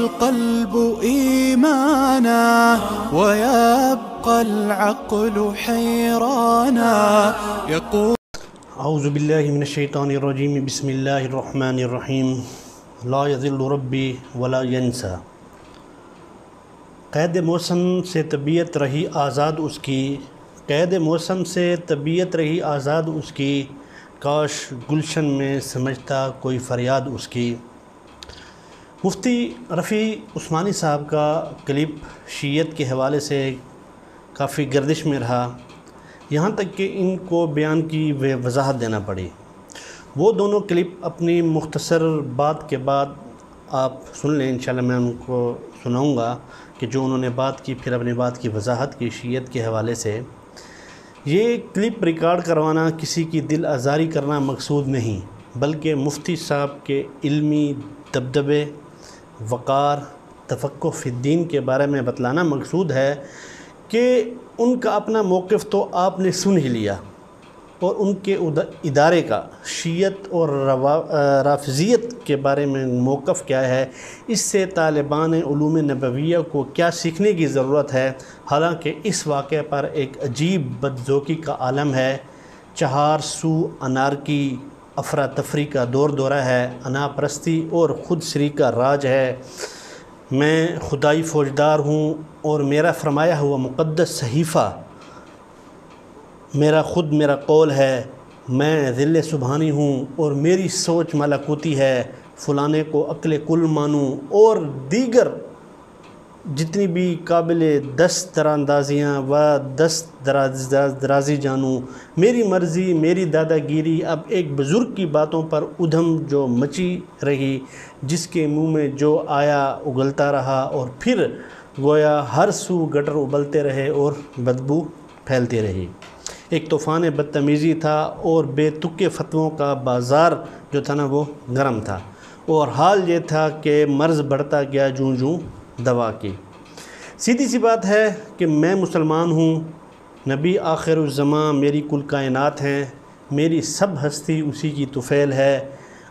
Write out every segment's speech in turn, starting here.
القلب إيمانا ويبقى العقل حيرانا يقول اعوذ باللہ من الشیطان الرجیم بسم اللہ الرحمن الرحیم لا یضل ربی ولا ینسا۔ قید موسم سے طبیعت رہی آزاد اس کی، قید موسم سے طبیعت رہی آزاد اس کی، کاش گلشن میں سمجھتا کوئی فریاد اس کی۔ مفتی رفیع عثمانی صاحب کا کلپ شیعت کے حوالے سے کافی گردش میں رہا، یہاں تک کہ ان کو بیان کی وضاحت دینا پڑی۔ وہ دونوں کلپ اپنی مختصر بات کے بعد آپ سن لیں، انشاءاللہ میں ان کو سناؤں گا کہ جو انہوں نے بات کی، پھر اپنی بات کی وضاحت کی شیعت کے حوالے سے۔ یہ کلپ ریکارڈ کروانا کسی کی دل آزاری کرنا مقصود نہیں، بلکہ مفتی صاحب کے علمی دبدبے، وقار، تفقہ فی الدین کے بارے میں بتلانا مقصود ہے کہ ان کا اپنا موقف تو آپ نے سن ہی لیا، اور ان کے ادارے کا شیعت اور رافضیت کے بارے میں موقف کیا ہے، اس سے طالبان علوم نبویہ کو کیا سیکھنے کی ضرورت ہے۔ حالانکہ اس واقعے پر ایک عجیب بدذوقی کا عالم ہے، چہار سو انارکی، افراتفری کا دورہ ہے، انا پرستی اور خود سری کا راج ہے۔ میں خدائی فوجدار ہوں اور میرا فرمایا ہوا مقدس صحیفہ میرا قول ہے، میں ذل سبحانی ہوں اور میری سوچ ملکوتی ہے، فلانے کو عقل کل مانوں اور دیگر جتنی بھی قابل دست دراندازیاں و دست درازی جانوں، میری مرضی میری دادا گیری۔ اب ایک بزرگ کی باتوں پر ادھم جو مچی رہی، جس کے منہ میں جو آیا اگلتا رہا، اور پھر گویا ہر سو گٹر ابلتے رہے اور بدبو پھیلتی رہی۔ ایک طوفان بدتمیزی تھا اور بے تکے فتووں کا بازار جو تھا نا وہ گرم تھا، اور حال یہ تھا کہ مرض بڑھتا گیا جوں جوں دوا کی۔ سیدھی سی بات ہے کہ میں مسلمان ہوں، نبی آخر الزماں میری کل کائنات ہیں، میری سب ہستی اسی کی طفیل ہے،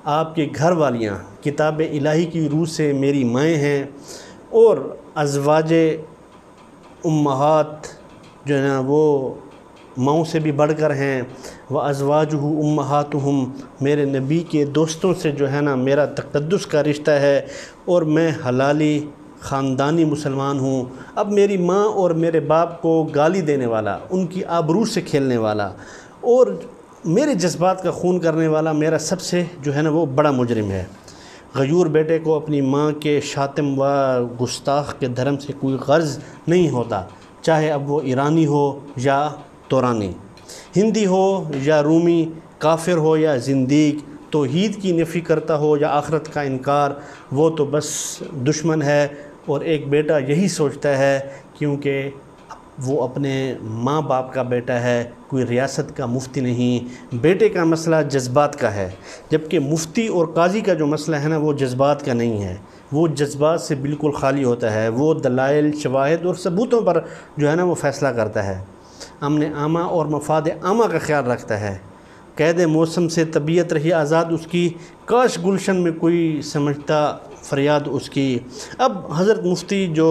آپ کے گھر والیاں کتاب الہی کی روح سے میری مائیں ہیں، اور ازواج امہات جو ہے نا وہ ماؤں سے بھی بڑھ کر ہیں، وہ ازواجہ امہاتہم، میرے نبی کے دوستوں سے جو ہے نا میرا تقدس کا رشتہ ہے، اور میں حلالی خاندانی مسلمان ہوں۔ اب میری ماں اور میرے باپ کو گالی دینے والا، ان کی آبرو سے کھیلنے والا اور میرے جذبات کا خون کرنے والا میرا سب سے جو ہے نا وہ بڑا مجرم ہے۔ غیور بیٹے کو اپنی ماں کے شاتم و گستاخ کے دھرم سے کوئی غرض نہیں ہوتا، چاہے اب وہ ایرانی ہو یا تورانی، ہندی ہو یا رومی، کافر ہو یا زندیق، توحید کی نفی کرتا ہو یا آخرت کا انکار، وہ تو بس دشمن ہے۔ اور ایک بیٹا یہی سوچتا ہے، کیونکہ وہ اپنے ماں باپ کا بیٹا ہے، کوئی ریاست کا مفتی نہیں۔ بیٹے کا مسئلہ جذبات کا ہے، جبکہ مفتی اور قاضی کا جو مسئلہ ہے نا وہ جذبات کا نہیں ہے، وہ جذبات سے بالکل خالی ہوتا ہے، وہ دلائل، شواہد اور ثبوتوں پر جو ہے نا وہ فیصلہ کرتا ہے، امن عامہ اور مفاد عامہ کا خیال رکھتا ہے۔ قید موسم سے طبیعت رہی آزاد اس کی، کاش گلشن میں کوئی سمجھتا فریاد اس کی۔ اب حضرت مفتی جو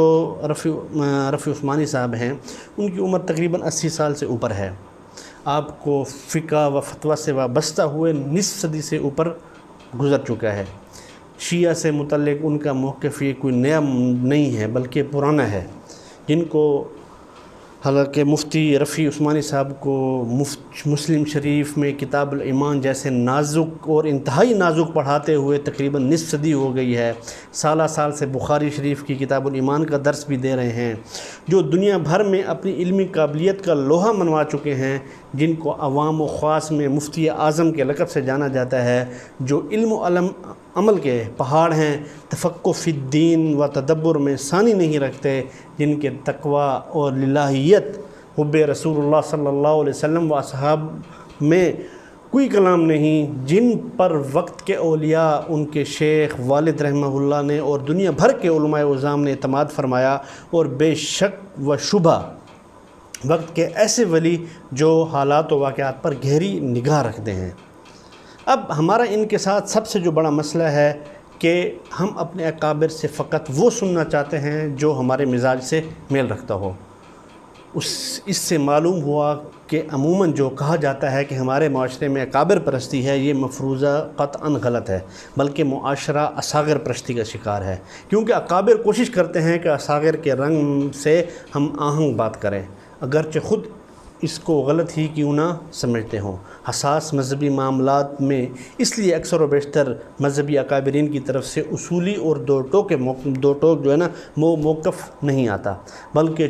رفیع عثمانی صاحب ہیں، ان کی عمر تقریباً 80 سال سے اوپر ہے۔ آپ کو فقہ و فتویٰ سے وابستہ ہوئے نصف صدی سے اوپر گزر چکا ہے۔ شیعہ سے متعلق ان کا موقف یہ کوئی نیا نہیں ہے بلکہ پرانا ہے، جن کو حالانکہ مفتی رفیع عثمانی صاحب کو مسلم شریف میں کتاب الایمان جیسے نازک اور انتہائی نازک پڑھاتے ہوئے تقریباً نصف صدی ہو گئی ہے، سالہ سال سے بخاری شریف کی کتاب الایمان کا درس بھی دے رہے ہیں، جو دنیا بھر میں اپنی علمی قابلیت کا لوہا منوا چکے ہیں، جن کو عوام و خاص میں مفتی اعظم کے لقب سے جانا جاتا ہے، جو علم و عمل کے پہاڑ ہیں، تفقہ فی الدین و تدبر میں ثانی نہیں رکھتے، جن کے تقویٰ اور للہیت، حب رسول اللہ صلی اللہ علیہ وسلم و اصحاب میں کوئی کلام نہیں، جن پر وقت کے اولیاء، ان کے شیخ والد رحمہ اللہ نے اور دنیا بھر کے علماء اعظام نے اعتماد فرمایا، اور بے شک و شبہ وقت کے ایسے ولی جو حالات و واقعات پر گہری نگاہ رکھتے ہیں۔ اب ہمارا ان کے ساتھ سب سے جو بڑا مسئلہ ہے کہ ہم اپنے اکابر سے فقط وہ سننا چاہتے ہیں جو ہمارے مزاج سے میل رکھتا ہو۔ اس سے معلوم ہوا کہ عموماً جو کہا جاتا ہے کہ ہمارے معاشرے میں اکابر پرستی ہے، یہ مفروضہ قطعاً غلط ہے، بلکہ معاشرہ اصاغر پرستی کا شکار ہے، کیونکہ اکابر کوشش کرتے ہیں کہ اصاغر کے رنگ سے ہم آہنگ بات کریں، اگرچہ خود اس کو غلط ہی کیوں نہ سمجھتے ہوں۔ حساس مذہبی معاملات میں اس لیے اکثر و بیشتر مذہبی اکابرین کی طرف سے اصولی اور دو ٹوک جو ہے نا وہ موقف نہیں آتا، بلکہ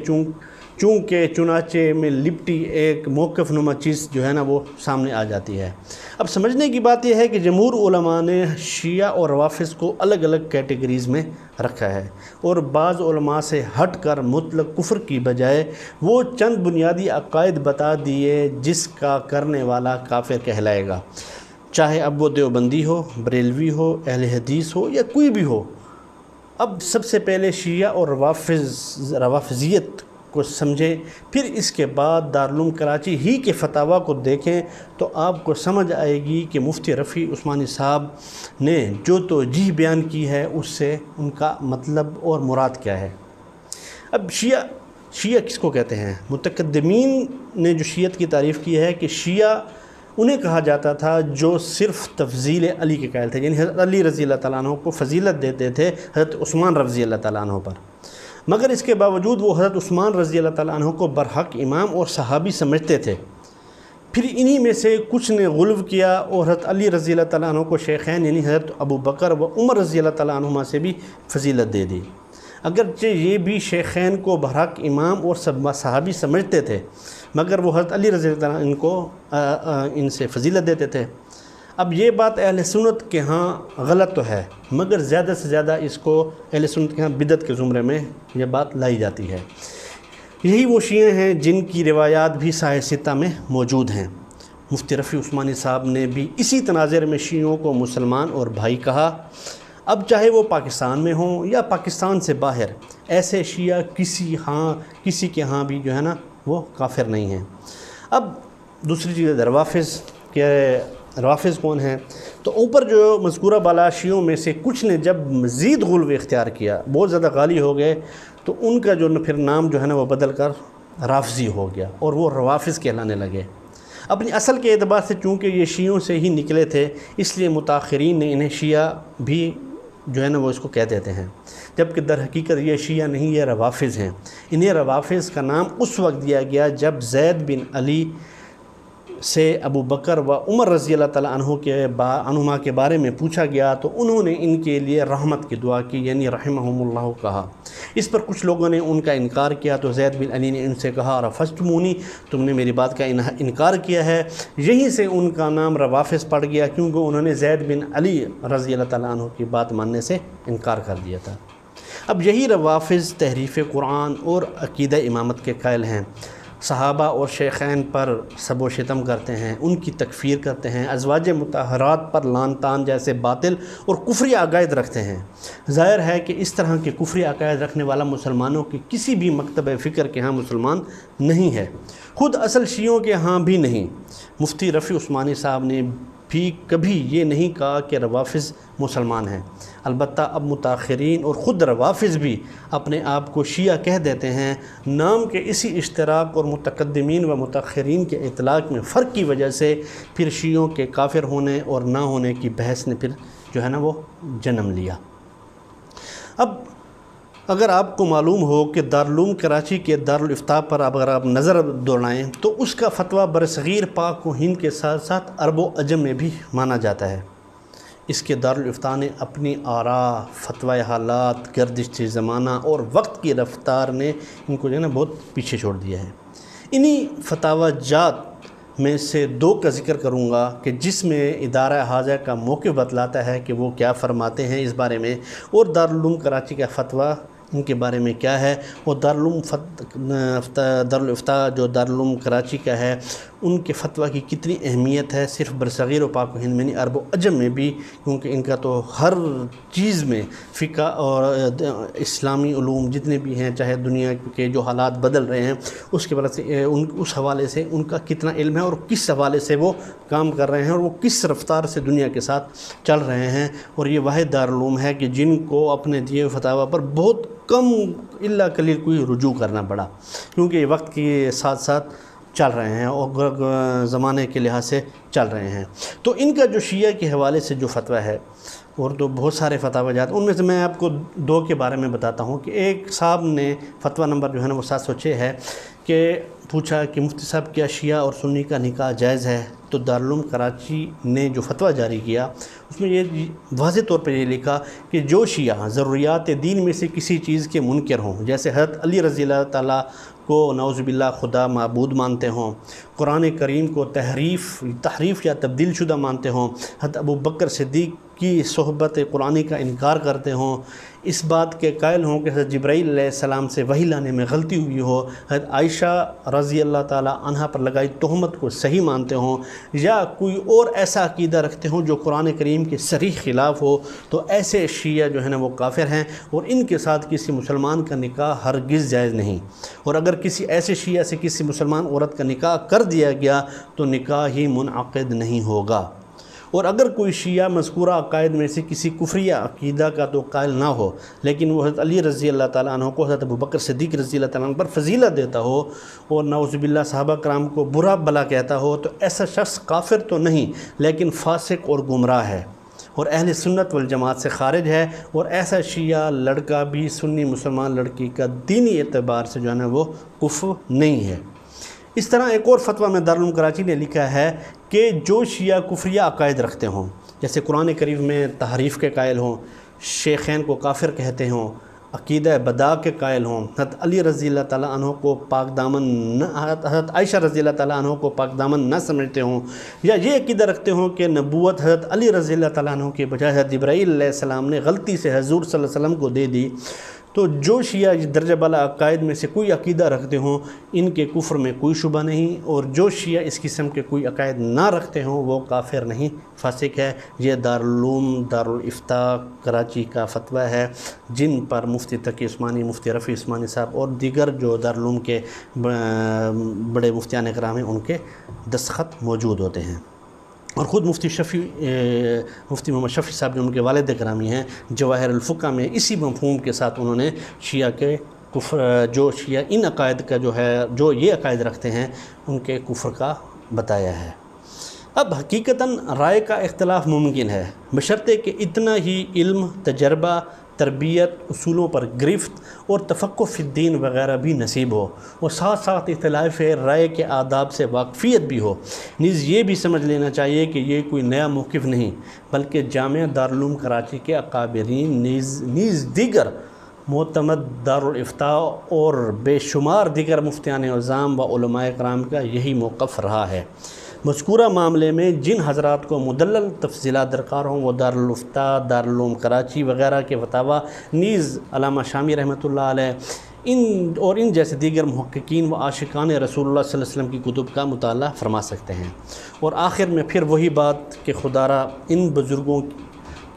چونکہ چنانچہ میں لپٹی ایک موقف نما چیز جو ہے نا وہ سامنے آ جاتی ہے۔ اب سمجھنے کی بات یہ ہے کہ جمہور علماء نے شیعہ اور روافض کو الگ الگ کیٹیگریز میں رکھا ہے، اور بعض علماء سے ہٹ کر مطلق کفر کی بجائے وہ چند بنیادی عقائد بتا دیے جس کا کرنے والا کافر کہلائے گا، چاہے اب وہ دیوبندی ہو، بریلوی ہو، اہل حدیث ہو یا کوئی بھی ہو۔ اب سب سے پہلے شیعہ اور روافضیت کو سمجھیں، پھر اس کے بعد دارالعلوم کراچی ہی کے فتاویٰ کو دیکھیں تو آپ کو سمجھ آئے گی کہ مفتی رفیع عثمانی صاحب نے جو توجیہ بیان کی ہے اس سے ان کا مطلب اور مراد کیا ہے۔ اب شیعہ کس کو کہتے ہیں؟ متقدمین نے جو شیعت کی تعریف کی ہے کہ شیعہ انہیں کہا جاتا تھا جو صرف تفضیل علی کے قائل تھے، یعنی حضرت علی رضی اللہ تعالیٰ عنہ کو فضیلت دیتے تھے حضرت عثمان رضی اللہ تعالیٰ عنہ پر، مگر اس کے باوجود وہ حضرت عثمان رضی اللہ تعالیٰ عنہ کو برحق امام اور صحابی سمجھتے تھے۔ پھر انہی میں سے کچھ نے غلو کیا اور حضرت علی رضی اللہ تعالیٰ عنہ کو شیخین یعنی حضرت ابو بکر و عمر رضی اللہ تعالیٰ عنہما سے بھی فضیلت دے دی، اگرچہ یہ بھی شیخین کو برحق امام اور صحابی سمجھتے تھے، مگر وہ حضرت علی رضی اللہ تعالیٰ عنہ ان سے فضیلت دیتے تھے۔ اب یہ بات اہل سنت کے ہاں غلط تو ہے، مگر زیادہ سے زیادہ اس کو اہل سنت کے ہاں بدعت کے زمرے میں یہ بات لائی جاتی ہے۔ یہی وہ شیعہ ہیں جن کی روایات بھی صحیح ستہ میں موجود ہیں۔ مفتی رفیع عثمانی صاحب نے بھی اسی تناظر میں شیعوں کو مسلمان اور بھائی کہا۔ اب چاہے وہ پاکستان میں ہوں یا پاکستان سے باہر، ایسے شیعہ کسی کے ہاں بھی جو ہے نا وہ کافر نہیں ہیں۔ اب دوسری چیز روافض کہ روافض کون ہیں؟ تو اوپر جو مذکورہ بالا شیعوں میں سے کچھ نے جب مزید غلو اختیار کیا، بہت زیادہ غالی ہو گئے، تو ان کا جو پھر نام جو ہے نا وہ بدل کر رافضی ہو گیا اور وہ روافض کہلانے لگے۔ اپنی اصل کے اعتبار سے چونکہ یہ شیعوں سے ہی نکلے تھے، اس لیے متاخرین نے انہیں شیعہ بھی جو ہے نا وہ اس کو کہہ دیتے ہیں، جبکہ در حقیقت یہ شیعہ نہیں، یہ روافض ہیں۔ انہیں روافض کا نام اس وقت دیا گیا جب زید بن علی سے ابو بکر و عمر رضی اللہ تعالیٰ عنہما کے بارے میں پوچھا گیا تو انہوں نے ان کے لیے رحمت کی دعا کی، یعنی رحمہم اللہ کہا۔ اس پر کچھ لوگوں نے ان کا انکار کیا تو زید بن علی نے ان سے کہا رفضتمونی، تم نے میری بات کا انکار کیا ہے۔ یہیں سے ان کا نام روافض پڑ گیا، کیونکہ انہوں نے زید بن علی رضی اللہ تعالیٰ عنہ کی بات ماننے سے انکار کر دیا تھا۔ اب یہی روافض تحریف قرآن اور عقیدہ امامت کے قائل ہیں، صحابہ اور شیخین پر سب و شتم کرتے ہیں، ان کی تکفیر کرتے ہیں، ازواج مطہرات پر لعن طعن جیسے باطل اور کفری عقائد رکھتے ہیں۔ ظاہر ہے کہ اس طرح کے کفری عقائد رکھنے والا مسلمانوں کی کسی بھی مکتب فکر کے ہاں مسلمان نہیں ہے، خود اصل شیعوں کے ہاں بھی نہیں۔ مفتی رفیع عثمانی صاحب نے بھی کبھی یہ نہیں کہا کہ روافض مسلمان ہیں، البتہ اب متاخرین اور خود روافض بھی اپنے آپ کو شیعہ کہہ دیتے ہیں۔ نام کے اسی اشتراک اور متقدمین و متاخرین کے اطلاق میں فرق کی وجہ سے پھر شیعوں کے کافر ہونے اور نہ ہونے کی بحث نے پھر جو ہے نا وہ جنم لیا۔ اب اگر آپ کو معلوم ہو کہ دارالعلوم کراچی کے دارالافتاء پر اگر آپ نظر دوڑائیں تو اس کا فتویٰ برصغیر پاک و ہند کے ساتھ ساتھ عرب و عجم میں بھی مانا جاتا ہے۔ اس کے دارالافتاء نے اپنی آراء، فتوی حالات، گردش زمانہ اور وقت کی رفتار نے ان کو جو ہے نا بہت پیچھے چھوڑ دیا ہے۔ انہی فتاوی جات میں سے دو کا ذکر کروں گا کہ جس میں ادارہ حاضہ کا موقف بتلاتا ہے کہ وہ کیا فرماتے ہیں اس بارے میں، اور دارالعلوم کراچی کا فتویٰ ان کے بارے میں کیا ہے، اور دارالافتاء جو دارالعلوم کراچی کا ہے ان کے فتویٰ کی کتنی اہمیت ہے، صرف برصغیر و پاک و ہند میں نہیں، عرب و عجم میں بھی، کیونکہ ان کا تو ہر چیز میں فقہ اور اسلامی علوم جتنے بھی ہیں، چاہے دنیا کے جو حالات بدل رہے ہیں اس کے وجہ سے اس حوالے سے ان کا کتنا علم ہے اور کس حوالے سے وہ کام کر رہے ہیں اور وہ کس رفتار سے دنیا کے ساتھ چل رہے ہیں۔ اور یہ واحد دارالعلوم ہے کہ جن کو اپنے دیے ہوئے فتاویٰ پر بہت کم الا قلیل کوئی رجوع کرنا پڑا، کیونکہ یہ وقت کے ساتھ ساتھ چل رہے ہیں اور زمانے کے لحاظ سے چل رہے ہیں۔ تو ان کا جو شیعہ کے حوالے سے جو فتویٰ ہے، اور تو بہت سارے فتاویٰ جات، ان میں سے میں آپ کو 2 کے بارے میں بتاتا ہوں کہ ایک صاحب نے فتویٰ نمبر جو ہے نا وہ 706 ہے کہ پوچھا کہ مفتی صاحب کیا شیعہ اور سنی کا نکاح جائز ہے؟ تو دارالعلوم کراچی نے جو فتویٰ جاری کیا اس میں یہ واضح طور پر یہ لکھا کہ جو شیعہ ضروریات دین میں سے کسی چیز کے منکر ہوں، جیسے حضرت علی رضی اللہ تعالیٰ کو نعوذ باللہ خدا معبود مانتے ہوں، قرآن کریم کو تحریف یا تبدیل شدہ مانتے ہوں، حضرت ابو بکر صدیق کی صحبت قرآنی کا انکار کرتے ہوں، اس بات کے قائل ہوں کہ حضرت جبرائیل علیہ السلام سے وحی لانے میں غلطی ہوئی ہو، حضرت عائشہ رضی اللہ تعالی عنہا پر لگائی تہمت کو صحیح مانتے ہوں، یا کوئی اور ایسا عقیدہ رکھتے ہوں جو قرآن کریم کے صریح خلاف ہو، تو ایسے شیعہ جو ہے نا وہ کافر ہیں اور ان کے ساتھ کسی مسلمان کا نکاح ہرگز جائز نہیں۔ اور اگر کسی ایسے شیعہ سے کسی مسلمان عورت کا نکاح کر دیا گیا تو نکاح ہی منعقد نہیں ہوگا۔ اور اگر کوئی شیعہ مذکورہ عقائد میں سے کسی کفریہ عقیدہ کا تو قائل نہ ہو، لیکن وہ حضرت علی رضی اللہ تعالیٰ عنہ کو حضرت ابو بکر صدیق رضی اللہ تعالیٰ عنہ پر فضیلت دیتا ہو اور نعوذ باللہ صحابہ کرام کو برا بلا کہتا ہو، تو ایسا شخص کافر تو نہیں لیکن فاسق اور گمراہ ہے اور اہل سنت والجماعت سے خارج ہے۔ اور ایسا شیعہ لڑکا بھی سنی مسلمان لڑکی کا دینی اعتبار سے جو ہے نا وہ کفر نہیں ہے۔ اس طرح ایک اور فتویٰ میں دارالعلوم کراچی نے لکھا ہے کہ جو شیعہ کفریہ عقائد رکھتے ہوں، جیسے قرآن کریم میں تحریف کے قائل ہوں، شیخین کو کافر کہتے ہوں، عقیدہ بدع کے قائل ہوں، حضرت علی رضی اللہ تعالیٰ عنہ کو پاک دامن حضرت عائشہ رضی اللہ تعالیٰ عنہ کو پاک دامن نہ سمجھتے ہوں، یا یہ عقیدہ رکھتے ہوں کہ نبوت حضرت علی رضی اللہ تعالیٰ عنہ کے بجائے حضرت جبرائیل علیہ السلام نے غلطی سے حضور صلی اللہ علیہ وسلم کو دے دی، تو جو شیعہ درجہ بالا عقائد میں سے کوئی عقیدہ رکھتے ہوں ان کے کفر میں کوئی شبہ نہیں، اور جو شیعہ اس قسم کے کوئی عقائد نہ رکھتے ہوں وہ کافر نہیں، فاسق ہے۔ یہ دارالعلوم دارالافتاء کراچی کا فتویٰ ہے، جن پر مفتی تقی عثمانی، مفتی رفیع عثمانی صاحب اور دیگر جو دارالعلوم کے بڑے مفتیان کرام ہیں ان کے دستخط موجود ہوتے ہیں۔ اور خود مفتی محمد شفیع صاحب جو ان کے والد گرامی ہیں، جواہر الفقہ میں اسی مفہوم کے ساتھ انہوں نے شیعہ کے کفر، جو شیعہ ان عقائد کا جو ہے، جو یہ عقائد رکھتے ہیں ان کے کفر کا بتایا ہے۔ اب حقیقتاً رائے کا اختلاف ممکن ہے، بشرطے کہ اتنا ہی علم، تجربہ، تربیت، اصولوں پر گرفت اور تفقہ فی الدین وغیرہ بھی نصیب ہو، اور ساتھ ساتھ اختلاف رائے کے آداب سے واقفیت بھی ہو۔ نیز یہ بھی سمجھ لینا چاہیے کہ یہ کوئی نیا موقف نہیں، بلکہ جامعہ دارالعلوم کراچی کے اکابرین نیز دیگر معتمد دارالافتاء اور بے شمار دیگر مفتیان اعظام و علماء کرام کا یہی موقف رہا ہے۔ مذکورہ معاملے میں جن حضرات کو مدلل تفصیلات درکار ہوں وہ دارالافتاء، دارالعلوم کراچی وغیرہ کے فتاویٰ، نیز علامہ شامی رحمۃ اللہ علیہ ان جیسے دیگر محققین و عاشقان رسول اللہ صلی اللہ علیہ وسلم کی کتب کا مطالعہ فرما سکتے ہیں۔ اور آخر میں پھر وہی بات کہ خدا را ان بزرگوں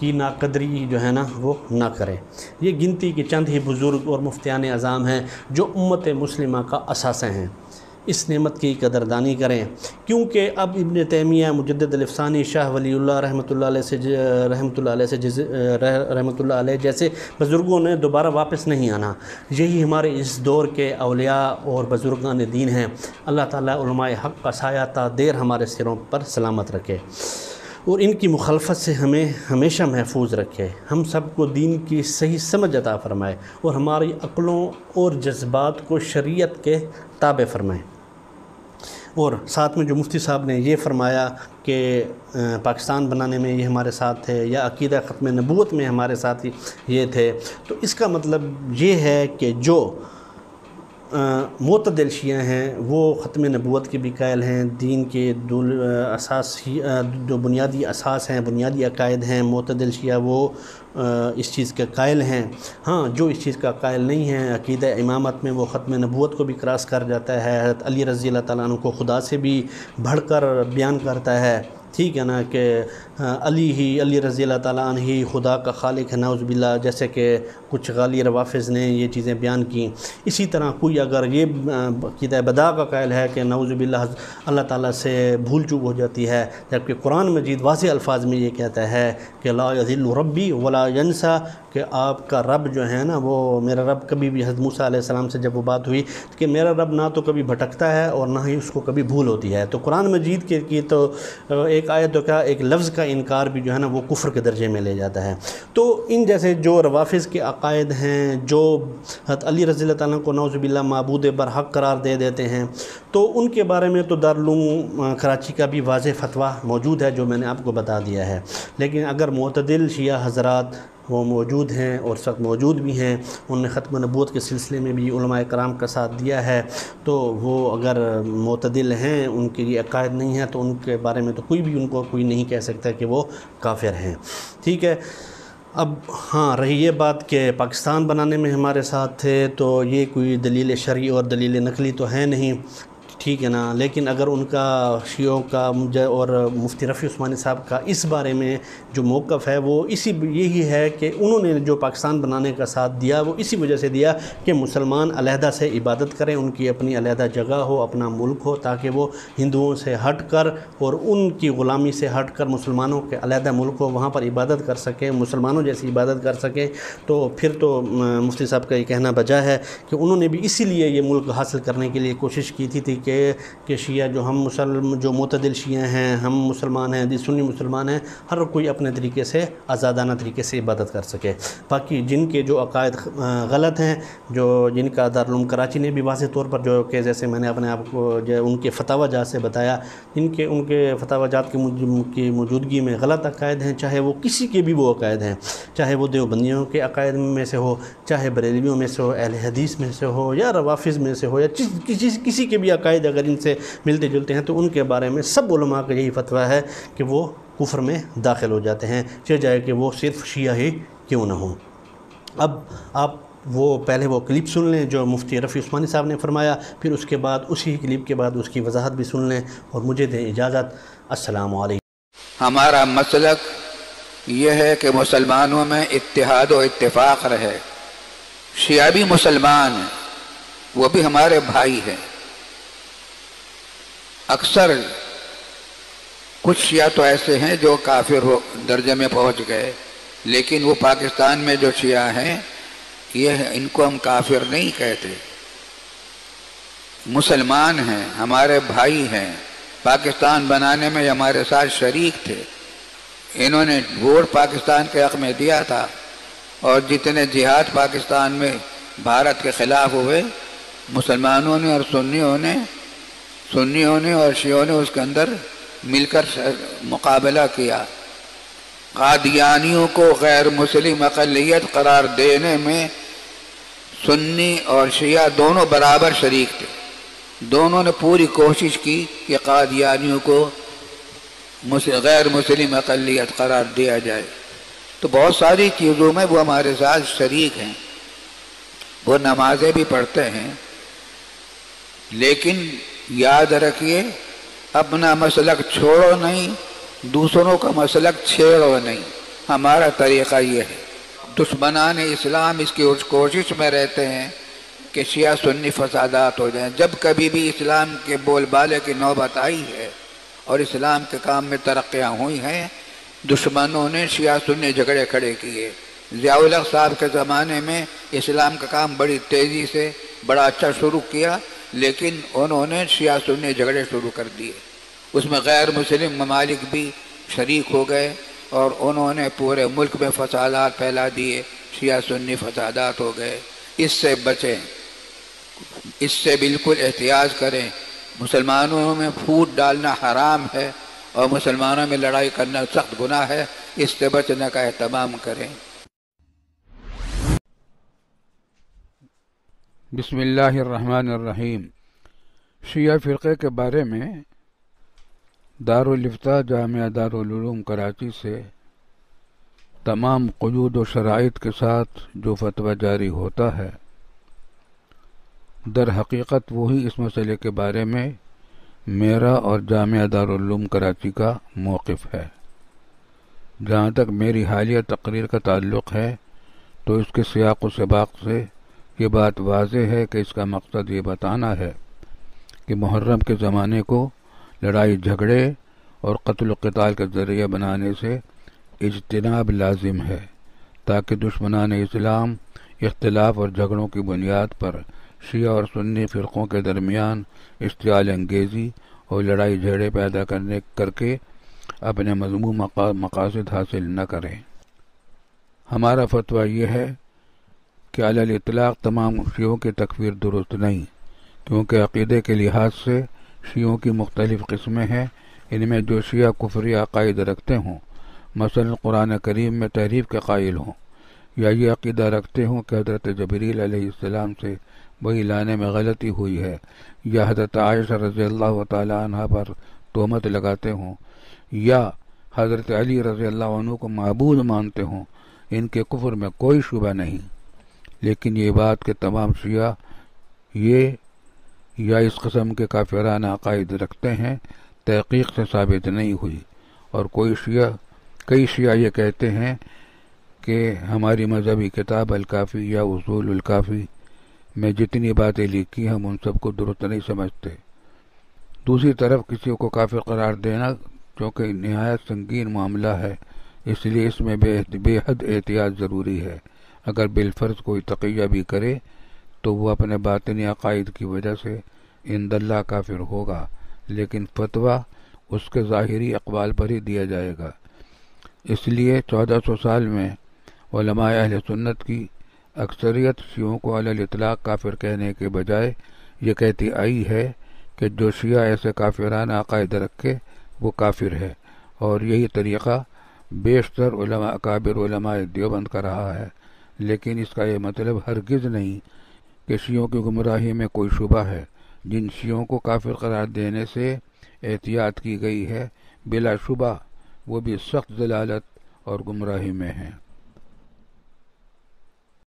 کی ناقدری جو ہے نا وہ نہ کرے۔ یہ گنتی کے چند ہی بزرگ اور مفتیان اعظام ہیں جو امت مسلمہ کا اثاثہ ہیں، اس نعمت کی قدردانی کریں، کیونکہ اب ابن تیمیہ، مجدد الافسانی، شاہ ولی اللہ رحمۃ اللہ علیہ جیسے بزرگوں نے دوبارہ واپس نہیں آنا۔ یہی ہمارے اس دور کے اولیاء اور بزرگان دین ہیں۔ اللہ تعالیٰ علماء حق کا سایہ تا دیر ہمارے سروں پر سلامت رکھے اور ان کی مخالفت سے ہمیں ہمیشہ محفوظ رکھے، ہم سب کو دین کی صحیح سمجھ عطا فرمائے اور ہماری عقلوں اور جذبات کو شریعت کے تابع فرمائے۔ اور ساتھ میں جو مفتی صاحب نے یہ فرمایا کہ پاکستان بنانے میں یہ ہمارے ساتھ تھے، یا عقیدہ ختم نبوت میں ہمارے ساتھ یہ تھے، تو اس کا مطلب یہ ہے کہ جو معتدل شیعہ ہیں وہ ختم نبوت کے بھی قائل ہیں، دین کے جو بنیادی اساس ہیں، بنیادی عقائد ہیں، معتدل شیعہ وہ اس چیز کے قائل ہیں۔ ہاں، جو اس چیز کا قائل نہیں ہے، عقیدہ امامت میں وہ ختم نبوت کو بھی کراس کر جاتا ہے، حضرت علی رضی اللہ تعالیٰ عنہ کو خدا سے بھی بڑھ کر بیان کرتا ہے، ٹھیک ہے نا، کہ علی رضی اللہ تعالیٰ عنہ ہی خدا کا خالق ہے، نعوذ باللہ، جیسے کہ کچھ غالی روافظ نے یہ چیزیں بیان کی۔ اسی طرح کوئی اگر یہ عقیدہ بدع کا قائل ہے کہ نعوذ باللہ اللہ تعالیٰ سے بھول چوک ہو جاتی ہے، جبکہ قرآن مجید واضح الفاظ میں یہ کہتا ہے کہ لا یضل ربی ولا ینسیٰ، کہ آپ کا رب جو ہے نا، وہ میرا رب کبھی بھی، حضرت موسیٰ علیہ السلام سے جب وہ بات ہوئی کہ میرا رب نہ تو کبھی بھٹکتا ہے اور نہ ہی اس کو کبھی بھول ہوتی ہے، تو قرآن مجید کی تو ایک آیت کا ایک لفظ کا انکار بھی جو ہے نا وہ کفر کے درجے میں لے جاتا ہے۔ تو ان جیسے جو روافظ کے عقائد ہیں، جو حضرت علی رضی اللہ تعالیٰ کو نعوذ باللہ معبود برحق قرار دے دیتے ہیں، تو ان کے بارے میں تو دارالعلوم کراچی کا بھی واضح فتویٰ موجود ہے جو میں نے آپ کو بتا دیا ہے۔ لیکن اگر معتدل شیعہ حضرات وہ موجود ہیں اور سخت موجود بھی ہیں، انہوں نے ختم نبوت کے سلسلے میں بھی علماء کرام کا ساتھ دیا ہے، تو وہ اگر معتدل ہیں، ان کے یہ عقائد نہیں ہیں، تو ان کے بارے میں تو ان کو کوئی نہیں کہہ سکتا کہ وہ کافر ہیں، ٹھیک ہے۔ اب ہاں، رہی یہ بات کہ پاکستان بنانے میں ہمارے ساتھ تھے، تو یہ کوئی دلیل شرعی اور دلیل نقلی تو ہے نہیں، ٹھیک ہے نا، لیکن اگر ان کا شیعوں کا اور مفتی رفیع عثمانی صاحب کا اس بارے میں جو موقف ہے وہ یہی ہے کہ انہوں نے جو پاکستان بنانے کا ساتھ دیا وہ اسی وجہ سے دیا کہ مسلمان علیحدہ سے عبادت کریں، ان کی اپنی علیحدہ جگہ ہو، اپنا ملک ہو، تاکہ وہ ہندوؤں سے ہٹ کر اور ان کی غلامی سے ہٹ کر مسلمانوں کے علیحدہ ملک ہو، وہاں پر عبادت کر سکیں، مسلمانوں جیسی عبادت کر سکیں۔ تو پھر تو مفتی صاحب کا یہ کہنا بجا ہے کہ انہوں نے بھی اسی لیے یہ ملک حاصل کرنے کے لیے کوشش کی تھی کہ شیعہ جو معتدل شیعہ ہیں، ہم مسلمان ہیں، سنی مسلمان ہیں، ہر کوئی اپنے طریقے سے آزادانہ طریقے سے عبادت کر سکے۔ باقی جن کے جو عقائد غلط ہیں، جن کا دارالعلوم کراچی نے بھی واضح طور پر جو کہ جیسے میں نے اپنے آپ کو ان کے فتاوی جات سے بتایا، ان کے فتاوی جات کی موجودگی میں غلط عقائد ہیں، چاہے وہ کسی کے بھی وہ عقائد ہیں، چاہے وہ دیوبندیوں کے عقائد میں سے ہو، چاہے بریلویوں میں سے ہو، اہل حدیث میں سے ہو، یا روافظ میں سے ہو، یا کسی کے بھی عقائد اگر ان سے ملتے جلتے ہیں، تو ان کے بارے میں سب علماء کا یہی فتویٰ ہے کہ وہ کفر میں داخل ہو جاتے ہیں، چاہے کہ وہ صرف شیعہ ہی کیوں نہ ہوں۔ اب آپ پہلے وہ کلپ سن لیں جو مفتی رفیع عثمانی صاحب نے فرمایا، پھر اس کے بعد اسی کلپ کے بعد اس کی وضاحت بھی سن لیں، اور مجھے دیں اجازت۔ السلام علیکم۔ ہمارا مسلک یہ ہے کہ مسلمانوں میں اتحاد و اتفاق رہے۔ شیعہ بھی مسلمان ہیں، وہ بھی ہمارے بھائی ہیں۔ اکثر کچھ شیعہ تو ایسے ہیں جو کافر درجے میں پہنچ گئے، لیکن وہ پاکستان میں جو شیعہ ہیں ان کو ہم کافر نہیں کہتے، مسلمان ہیں، ہمارے بھائی ہیں، پاکستان بنانے میں ہمارے ساتھ شریک تھے۔ انہوں نے ووٹ پاکستان کے حق میں دیا تھا، اور جتنے جہاد پاکستان میں بھارت کے خلاف ہوئے، مسلمانوں نے اور سنیوں نے اور شیعوں نے اس کے اندر مل کر مقابلہ کیا۔ قادیانیوں کو غیر مسلم اقلیت قرار دینے میں سنی اور شیعہ دونوں برابر شریک تھے، دونوں نے پوری کوشش کی کہ قادیانیوں کو غیر مسلم اقلیت قرار دیا جائے۔ تو بہت ساری چیزوں میں وہ ہمارے ساتھ شریک ہیں، وہ نمازیں بھی پڑھتے ہیں، لیکن یاد رکھیے اپنا مسلک چھوڑو نہیں، دوسروں کا مسلک چھیڑو نہیں۔ ہمارا طریقہ یہ ہے۔ دشمنان اسلام اس کی کوشش میں رہتے ہیں کہ شیعہ سنی فسادات ہو جائیں۔ جب کبھی بھی اسلام کے بول بالے کی نوبت آئی ہے اور اسلام کے کام میں ترقیاں ہوئی ہیں، دشمنوں نے شیعہ سنی جھگڑے کھڑے کیے۔ ضیاء الحق صاحب کے زمانے میں اسلام کا کام بڑی تیزی سے بڑا اچھا شروع کیا، لیکن انہوں نے شیعہ سنی جھگڑے شروع کر دیے، اس میں غیر مسلم ممالک بھی شریک ہو گئے، اور انہوں نے پورے ملک میں فسادات پھیلا دیے، شیعہ سنی فسادات ہو گئے۔ اس سے بچیں، اس سے بالکل احتیاط کریں۔ مسلمانوں میں پھوٹ ڈالنا حرام ہے، اور مسلمانوں میں لڑائی کرنا سخت گناہ ہے، اس سے بچنے کا اہتمام کریں۔ بسم اللہ الرحمن الرحیم۔ شیعہ فرقے کے بارے میں دارالفتاء جامعہ دارالعلوم کراچی سے تمام قیود و شرائط کے ساتھ جو فتویٰ جاری ہوتا ہے، در حقیقت وہی اس مسئلے کے بارے میں میرا اور جامعہ دارالعلوم کراچی کا موقف ہے۔ جہاں تک میری حالیہ تقریر کا تعلق ہے تو اس کے سیاق و سباق سے یہ بات واضح ہے کہ اس کا مقصد یہ بتانا ہے کہ محرم کے زمانے کو لڑائی جھگڑے اور قتل و قتال کا ذریعہ بنانے سے اجتناب لازم ہے، تاکہ دشمنان اسلام اختلاف اور جھگڑوں کی بنیاد پر شیعہ اور سنی فرقوں کے درمیان اشتعال انگیزی اور لڑائی جھگڑے پیدا کر کے اپنے مذموم مقاصد حاصل نہ کریں۔ ہمارا فتویٰ یہ ہے کہ علی الاطلاق تمام شیعوں کی تکفیر درست نہیں، کیونکہ عقیدے کے لحاظ سے شیعوں کی مختلف قسمیں ہیں۔ ان میں جو شیعہ کفری عقائد رکھتے ہوں، مثلا قرآن کریم میں تحریف کے قائل ہوں، یا یہ عقیدہ رکھتے ہوں کہ حضرت جبریل علیہ السلام سے وہی لانے میں غلطی ہوئی ہے، یا حضرت عائشہ رضی اللہ تعالی عنہ پر تہمت لگاتے ہوں، یا حضرت علی رضی اللہ عنہ کو معبود مانتے ہوں، ان کے کفر میں کوئی شبہ نہیں۔ لیکن یہ بات کہ تمام شیعہ یہ یا اس قسم کے کافرانہ عقائد رکھتے ہیں تحقیق سے ثابت نہیں ہوئی، اور کئی شیعہ یہ کہتے ہیں کہ ہماری مذہبی کتاب الکافی یا اصول الکافی میں جتنی باتیں لکھی ہم ان سب کو درست نہیں سمجھتے۔ دوسری طرف کسی کو کافر قرار دینا چونکہ نہایت سنگین معاملہ ہے، اس لیے اس میں بے حد احتیاط ضروری ہے۔ اگر بالفرض کوئی تقیہ بھی کرے تو وہ اپنے باطنی عقائد کی وجہ سے عند اللہ کافر ہوگا، لیکن فتویٰ اس کے ظاہری اقوال پر ہی دیا جائے گا۔ اس لیے 1400 سال میں علماء اہل سنت کی اکثریت شیعوں کو علی الاطلاق کافر کہنے کے بجائے یہ کہتی آئی ہے کہ جو شیعہ ایسے کافرانہ عقائد رکھے وہ کافر ہے، اور یہی طریقہ بیشتر علماء اکابر علماء دیوبند کا رہا ہے۔ لیکن اس کا یہ مطلب ہرگز نہیں کہ شیعوں کی گمراہی میں کوئی شبہ ہے۔ جن شیعوں کو کافر قرار دینے سے احتیاط کی گئی ہے، بلا شبہ وہ بھی سخت ضلالت اور گمراہی میں ہیں۔